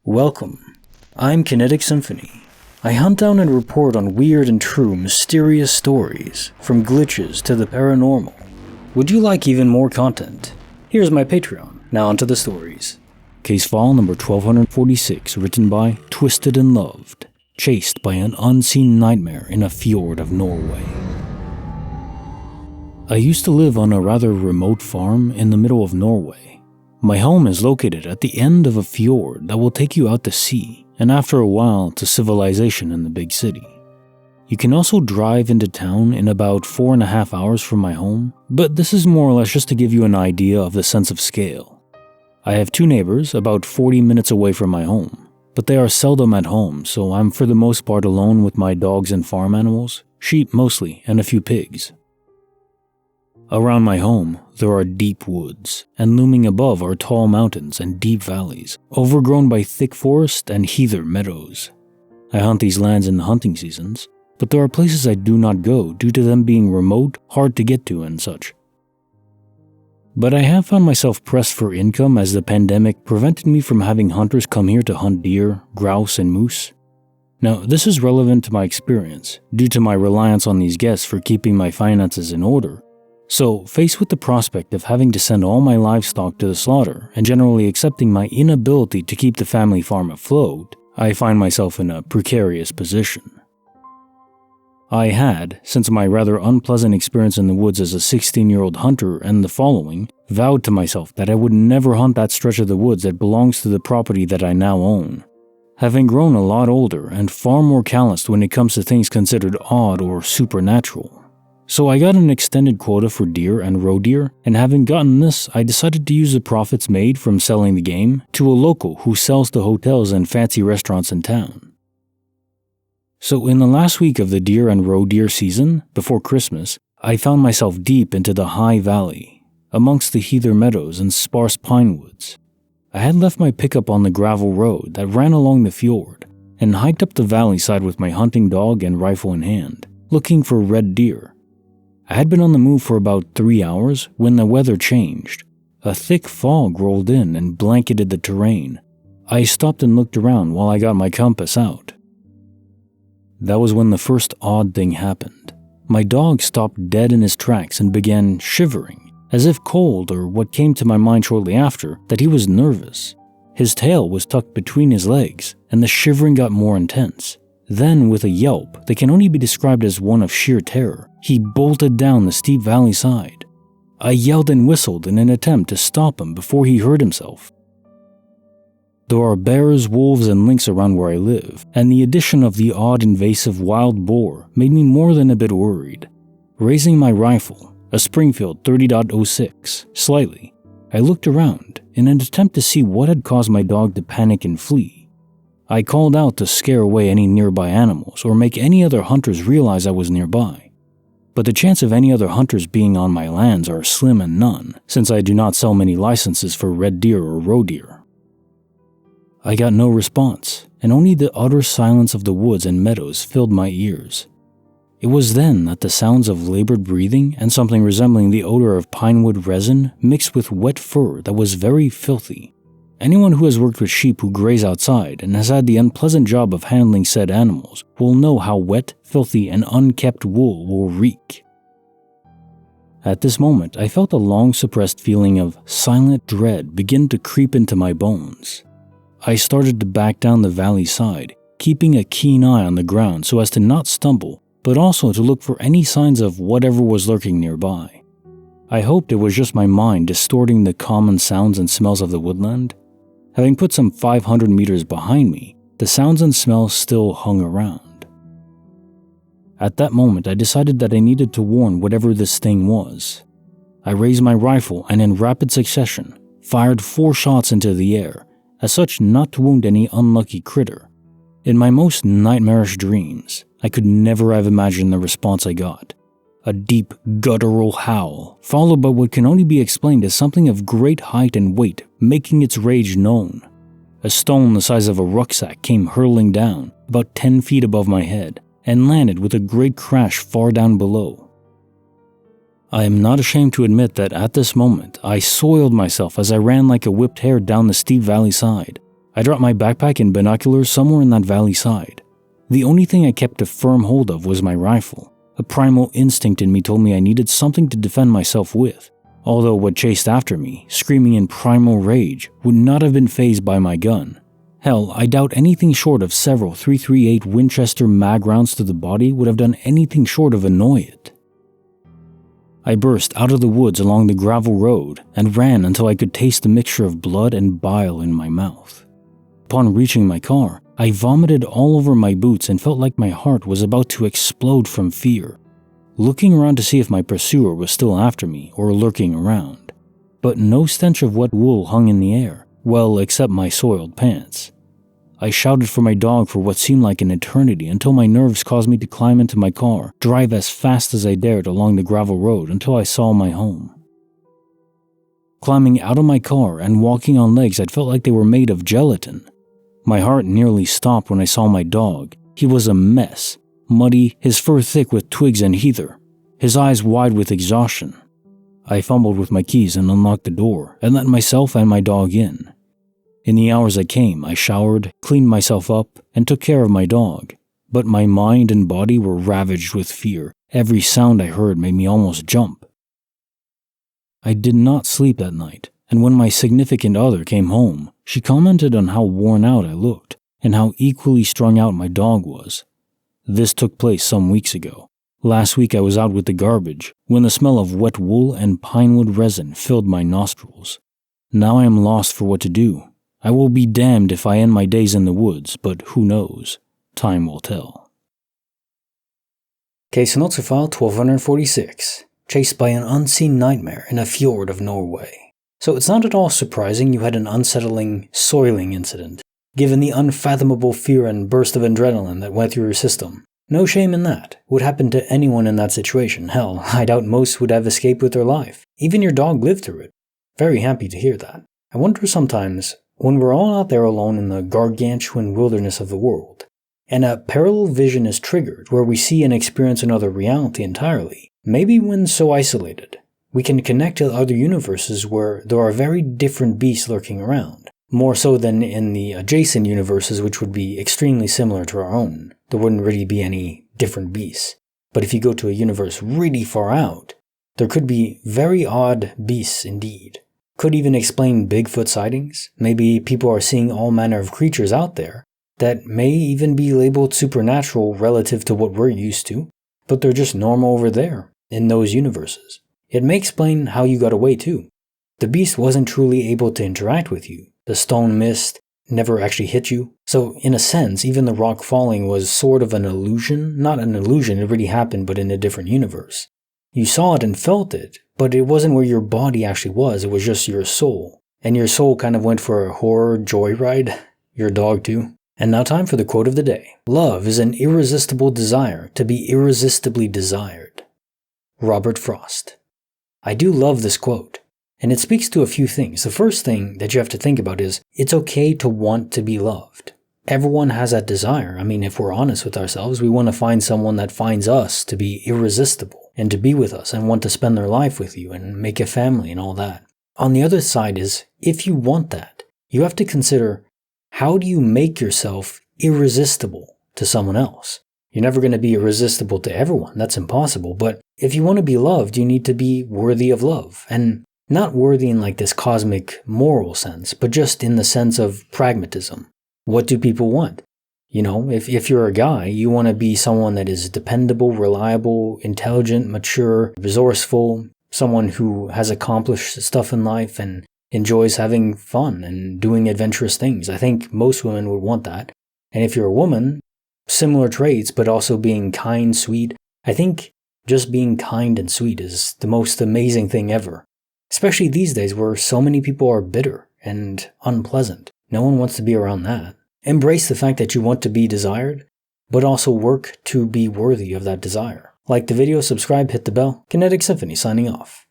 Welcome. I'm Kinetic Symphony. I hunt down and report on weird and true mysterious stories, from glitches to the paranormal. Would you like even more content? Here's my Patreon. Now onto the stories. Case file number 1246, written by twisted&loved, chased by an unseen nightmare in a fjord of Norway. I used to live on a rather remote farm in the middle of Norway. My home is located at the end of a fjord that will take you out to sea, and after a while to civilization in the big city. You can also drive into town in about 4.5 hours from my home, but this is more or less just to give you an idea of the sense of scale. I have 2 neighbors about 40 minutes away from my home, but they are seldom at home, so I'm for the most part alone with my dogs and farm animals, sheep mostly, and a few pigs. Around my home, there are deep woods, and looming above are tall mountains and deep valleys, overgrown by thick forest and heather meadows. I hunt these lands in the hunting seasons, but there are places I do not go due to them being remote, hard to get to and such. But I have found myself pressed for income as the pandemic prevented me from having hunters come here to hunt deer, grouse, and moose. Now, this is relevant to my experience, due to my reliance on these guests for keeping my finances in order. So, faced with the prospect of having to send all my livestock to the slaughter and generally accepting my inability to keep the family farm afloat, I find myself in a precarious position. I had, since my rather unpleasant experience in the woods as a 16-year-old hunter and the following, vowed to myself that I would never hunt that stretch of the woods that belongs to the property that I now own. Having grown a lot older and far more calloused when it comes to things considered odd or supernatural. So I got an extended quota for deer and roe deer, and having gotten this, I decided to use the profits made from selling the game to a local who sells to hotels and fancy restaurants in town. So in the last week of the deer and roe deer season, before Christmas, I found myself deep into the high valley, amongst the heather meadows and sparse pine woods. I had left my pickup on the gravel road that ran along the fjord, and hiked up the valley side with my hunting dog and rifle in hand, looking for red deer. I had been on the move for about 3 hours when the weather changed. A thick fog rolled in and blanketed the terrain. I stopped and looked around while I got my compass out. That was when the first odd thing happened. My dog stopped dead in his tracks and began shivering, as if cold, or what came to my mind shortly after, that he was nervous. His tail was tucked between his legs, and the shivering got more intense. Then, with a yelp that can only be described as one of sheer terror, he bolted down the steep valley side. I yelled and whistled in an attempt to stop him before he hurt himself. There are bears, wolves, and lynx around where I live, and the addition of the odd invasive wild boar made me more than a bit worried. Raising my rifle, a Springfield 30.06, slightly, I looked around in an attempt to see what had caused my dog to panic and flee. I called out to scare away any nearby animals or make any other hunters realize I was nearby. But the chance of any other hunters being on my lands are slim and none, since I do not sell many licenses for red deer or roe deer. I got no response, and only the utter silence of the woods and meadows filled my ears. It was then that the sounds of labored breathing and something resembling the odor of pinewood resin mixed with wet fur that was very filthy. Anyone who has worked with sheep who graze outside and has had the unpleasant job of handling said animals will know how wet, filthy, and unkept wool will reek. At this moment, I felt a long-suppressed feeling of silent dread begin to creep into my bones. I started to back down the valley side, keeping a keen eye on the ground so as to not stumble, but also to look for any signs of whatever was lurking nearby. I hoped it was just my mind distorting the common sounds and smells of the woodland. Having put some 500 meters behind me, the sounds and smells still hung around. At that moment, I decided that I needed to warn whatever this thing was. I raised my rifle and in rapid succession, fired 4 shots into the air, as such not to wound any unlucky critter. In my most nightmarish dreams, I could never have imagined the response I got. A deep, guttural howl, followed by what can only be explained as something of great height and weight making its rage known. A stone the size of a rucksack came hurtling down, about 10 feet above my head, and landed with a great crash far down below. I am not ashamed to admit that at this moment, I soiled myself as I ran like a whipped hare down the steep valley side. I dropped my backpack and binoculars somewhere in that valley side. The only thing I kept a firm hold of was my rifle. A primal instinct in me told me I needed something to defend myself with, although what chased after me, screaming in primal rage, would not have been fazed by my gun. Hell, I doubt anything short of several .338 Winchester mag rounds to the body would have done anything short of annoy it. I burst out of the woods along the gravel road and ran until I could taste the mixture of blood and bile in my mouth. Upon reaching my car, I vomited all over my boots and felt like my heart was about to explode from fear, looking around to see if my pursuer was still after me or lurking around. But no stench of wet wool hung in the air, well, except my soiled pants. I shouted for my dog for what seemed like an eternity until my nerves caused me to climb into my car, drive as fast as I dared along the gravel road until I saw my home. Climbing out of my car and walking on legs that felt like they were made of gelatin. My heart nearly stopped when I saw my dog. He was a mess, muddy, his fur thick with twigs and heather, his eyes wide with exhaustion. I fumbled with my keys and unlocked the door and let myself and my dog in. In the hours that came, I showered, cleaned myself up, and took care of my dog. But my mind and body were ravaged with fear. Every sound I heard made me almost jump. I did not sleep that night, and when my significant other came home, she commented on how worn out I looked and how equally strung out my dog was. This took place some weeks ago. Last week I was out with the garbage when the smell of wet wool and pinewood resin filled my nostrils. Now I am lost for what to do. I will be damned if I end my days in the woods, but who knows? Time will tell. Case Notes File 1246. Chased by an unseen nightmare in a fjord of Norway. So it's not at all surprising you had an unsettling, soiling incident, given the unfathomable fear and burst of adrenaline that went through your system. No shame in that. It would happen to anyone in that situation. Hell, I doubt most would have escaped with their life. Even your dog lived through it. Very happy to hear that. I wonder sometimes, when we're all out there alone in the gargantuan wilderness of the world, and a parallel vision is triggered where we see and experience another reality entirely, maybe when so isolated, we can connect to other universes where there are very different beasts lurking around, more so than in the adjacent universes which would be extremely similar to our own. There wouldn't really be any different beasts. But if you go to a universe really far out, there could be very odd beasts indeed. Could even explain Bigfoot sightings. Maybe people are seeing all manner of creatures out there that may even be labeled supernatural relative to what we're used to, but they're just normal over there in those universes. It may explain how you got away too. The beast wasn't truly able to interact with you. The stone mist never actually hit you. So in a sense, even the rock falling was sort of an illusion. Not an illusion, it really happened, but in a different universe. You saw it and felt it, but it wasn't where your body actually was, it was just your soul. And your soul kind of went for a horror joyride. Your dog too. And now time for the quote of the day. Love is an irresistible desire to be irresistibly desired. Robert Frost. I do love this quote. And it speaks to a few things. The first thing that you have to think about is, it's okay to want to be loved. Everyone has that desire. I mean, if we're honest with ourselves, we want to find someone that finds us to be irresistible and to be with us and want to spend their life with you and make a family and all that. On the other side is, if you want that, you have to consider, how do you make yourself irresistible to someone else? You're never going to be irresistible to everyone. That's impossible. But if you want to be loved, you need to be worthy of love. And not worthy in like this cosmic moral sense, but just in the sense of pragmatism. What do people want? You know, if you're a guy, you want to be someone that is dependable, reliable, intelligent, mature, resourceful, someone who has accomplished stuff in life and enjoys having fun and doing adventurous things. I think most women would want that. And if you're a woman, similar traits, but also being kind, sweet. I think just being kind and sweet is the most amazing thing ever. Especially these days where so many people are bitter and unpleasant. No one wants to be around that. Embrace the fact that you want to be desired, but also work to be worthy of that desire. Like the video, subscribe, hit the bell. Kinetic Symphony signing off.